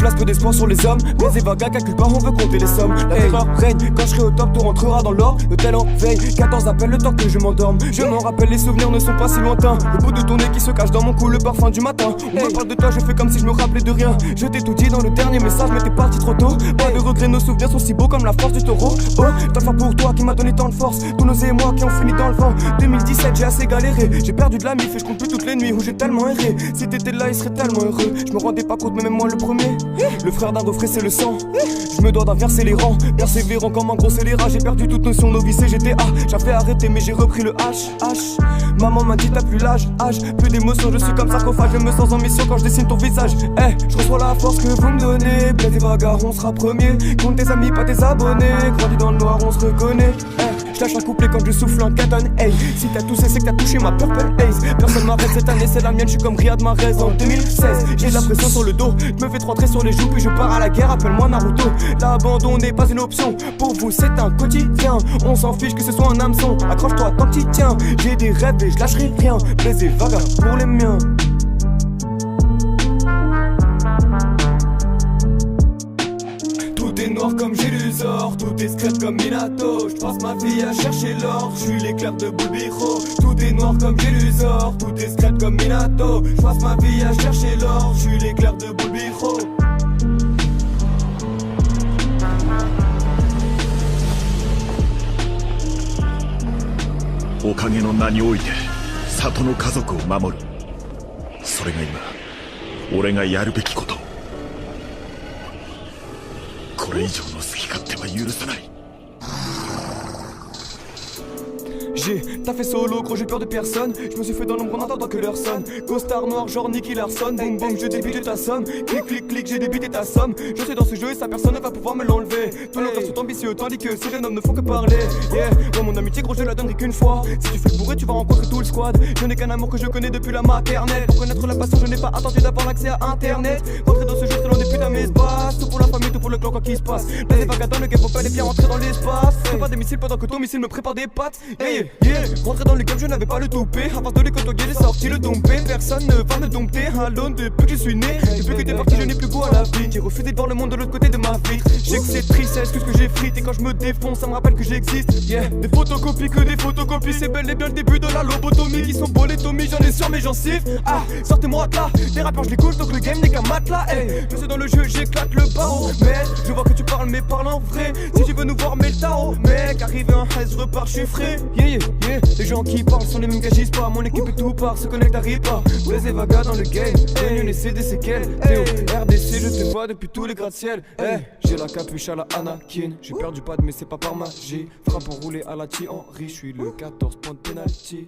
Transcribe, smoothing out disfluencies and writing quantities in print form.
place peu d'espoir sur les hommes. Les vagas calculent pas, on veut compter les sommes. La terreur règne, quand je serai au top, tout rentrera dans l'ordre. L'hôtel en veille, 14 appels le temps que je m'endorme. Je m'en rappelle, les souvenirs ne sont pas si lointains. Le bout de ton nez qui se cache dans mon cou, le parfum du matin. On me parle de toi, je fais comme si je me rappelais de rien. Je t'ai tout dit dans le dernier message, mais t'es parti trop tôt. Pas de regrets, nos souvenirs sont si beaux comme la force du taureau. Oh, tant de fois pour toi qui m'a donné tant de force. Tous nos émois qui ont fini dans le vent. 2017, j'ai assez galéré. J'ai perdu de la mif et je compte plus toutes les nuits où j'ai tellement erré. Si t'étais là, il serait tellement heureux. Je me rendais pas compte, mais même moi le premier. Le frère d'un refrain, c'est le sang. Je me dois d'inverser les rangs. Persévérant comme un gros scélérat. J'ai perdu toute notion novice et j'étais j'avais arrêté, mais j'ai repris le H. Maman m'a dit t'as plus l'âge. Plus d'émotion, je suis comme sarcophage. Je me sens en mission quand je dessine ton visage. Je reçois la force que vous me donnez. Blaise et bagarre, on sera premier. Compte tes amis, pas tes abonnés. Grandis dans le noir, on se reconnaît. Je lâche un couplet quand je souffle un caton. Hey, si t'as toussé, c'est que t'as touché ma purple haze. Personne m'arrête cette année, c'est la mienne. Je suis comme Riyad Mahrez en 2016. J'ai de la pression sur le dos. Je me fais 3 traits sur les joues, puis je pars à la guerre. Appelle-moi Naruto. L'abandon n'est pas une option. Pour vous, c'est un quotidien. On s'en fiche que ce soit un hameçon. Accroche-toi tant que t'y tiens. J'ai des rêves et je lâcherai rien. Blaise et vaga pour les miens. Tout est noir comme Gélusor, tout est secret comme Minato. Je passe ma vie à chercher l'or, je suis l'éclair de Bulbiro. Tout est noir comme Gélusor, tout est secret comme Minato. Je passe ma vie à chercher l'or, je suis l'éclair de Bulbiro. おかげの名において里の家族を守る。それが今俺がやるべきこと。これ以上の好き勝手は許さない。 J'ai taffé solo, gros j'ai peur de personne. Je me suis fait dans l'ombre en attendant que l'heure sonne. Costard noir genre Nicky Larson. Boum boum je débite ta somme. Clic clic clic j'ai débité ta somme. Je suis dans ce jeu et sa personne ne va pouvoir me l'enlever. Tous nos gars sont ambitieux tandis que ces jeunes hommes ne font que parler. Yeah, dans mon amitié gros je la donnerai qu'une fois. Si tu fais le bourré tu vas rencontrer tout le squad. Je n'ai qu'un amour que je connais depuis la maternelle. Pour connaître la passion je n'ai pas attendu d'avoir l'accès à internet. Rentrer dans ce jeu c'est loin des putains mais se passe. Tout pour la famille, tout pour le clan quoi qui se passe. Là les vagas dans le game faut pas les bien rentrer dans l'espace. Prépare des missiles pendant que ton missile me prépare des pattes. Rentrer dans le game je n'avais pas le toupet. Avant de les côtoyer j'ai sorti le dompé. Personne ne va me dompter à l'aune depuis que je suis né. Depuis que t'es parti je n'ai plus goût à la vie. J'ai refusé de voir le monde de l'autre côté de ma vitre. Je sais que c'est triste, c'est tout ce que j'ai frite. Et quand je me défonce ça me rappelle que j'existe. Yeah, des photocopies que des photocopies. C'est bel et bien le début de la lobotomie. Qui sont beaux les tomies, j'en ai sur mes gencives. Sortez-moi de là. Les rappeurs je les couche donc le game n'est qu'un matelas. Je suis dans le jeu, j'éclate le barreau. Mais je vois que tu parles mais parle en vrai. Si tu veux nous voir mets le tarot. Mec arrivé en haze, je repars, je suis frais. Les gens qui parlent sont les mêmes qui agissent pas. Mon équipe est tout part, se connecte arrive pas. Blaise et vaga dans le game. Réunion et des séquelles. Théo, RDC, je te vois depuis tous les gratte-ciel. J'ai la capuche à la Anakin. J'ai perdu pas de mais c'est pas par magie. Frappe enroulé à la Thierry Henry. Je suis le 14 points de penalty.